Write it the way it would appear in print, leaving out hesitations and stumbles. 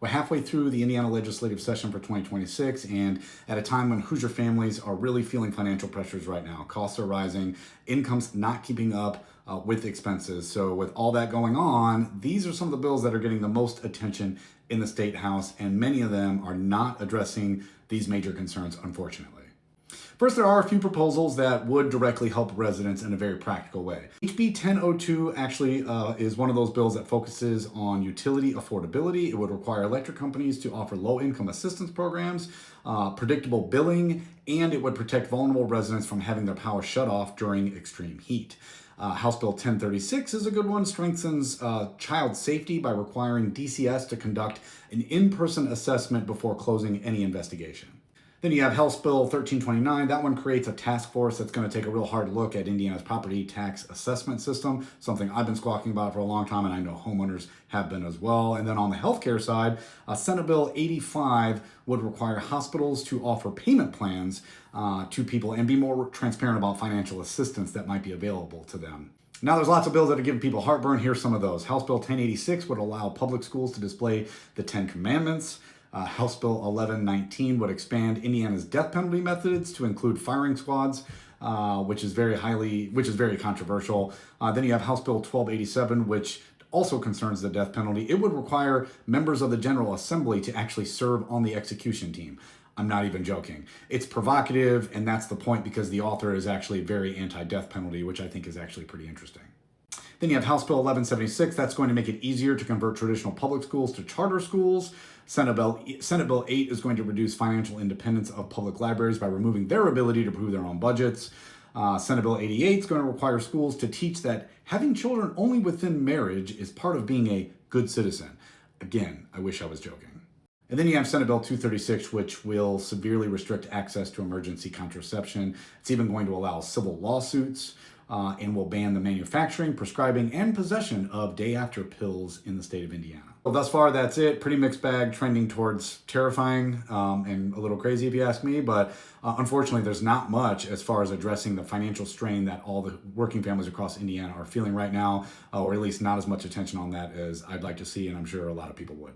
We're halfway through the Indiana legislative session for 2026, and at a time when Hoosier families are really feeling financial pressures right now. Costs are rising, income's not keeping up with expenses. So with all that going on, these are some of the bills that are getting the most attention in the State House, and many of them are not addressing these major concerns, unfortunately. First, there are a few proposals that would directly help residents in a very practical way. HB 1002 actually is one of those bills that focuses on utility affordability. It would require electric companies to offer low-income assistance programs, predictable billing, and it would protect vulnerable residents from having their power shut off during extreme heat. House Bill 1036 is a good one, strengthens child safety by requiring DCS to conduct an in-person assessment before closing any investigation. Then you have House Bill 1329. That one creates a task force that's going to take a real hard look at Indiana's property tax assessment system, something I've been squawking about for a long time, and I know homeowners have been as well. And then on the healthcare side, Senate Bill 85 would require hospitals to offer payment plans to people and be more transparent about financial assistance that might be available to them. Now, there's lots of bills that are giving people heartburn. Here's some of those. House Bill 1086 would allow public schools to display the Ten Commandments. House Bill 1119 would expand Indiana's death penalty methods to include firing squads, which is very controversial. Then you have House Bill 1287, which also concerns the death penalty. It would require members of the General Assembly to actually serve on the execution team. I'm not even joking. It's provocative, and that's the point, because the author is actually very anti-death penalty, which I think is actually pretty interesting. Then you have House Bill 1176. That's going to make it easier to convert traditional public schools to charter schools. Senate Bill 8 is going to reduce financial independence of public libraries by removing their ability to approve their own budgets. Senate Bill 88 is going to require schools to teach that having children only within marriage is part of being a good citizen. Again, I wish I was joking. And then you have Senate Bill 236, which will severely restrict access to emergency contraception. It's even going to allow civil lawsuits and will ban the manufacturing, prescribing, and possession of day-after pills in the state of Indiana. Well, thus far, that's it. Pretty mixed bag, trending towards terrifying and a little crazy if you ask me, but unfortunately, there's not much as far as addressing the financial strain that all the working families across Indiana are feeling right now, or at least not as much attention on that as I'd like to see, and I'm sure a lot of people would.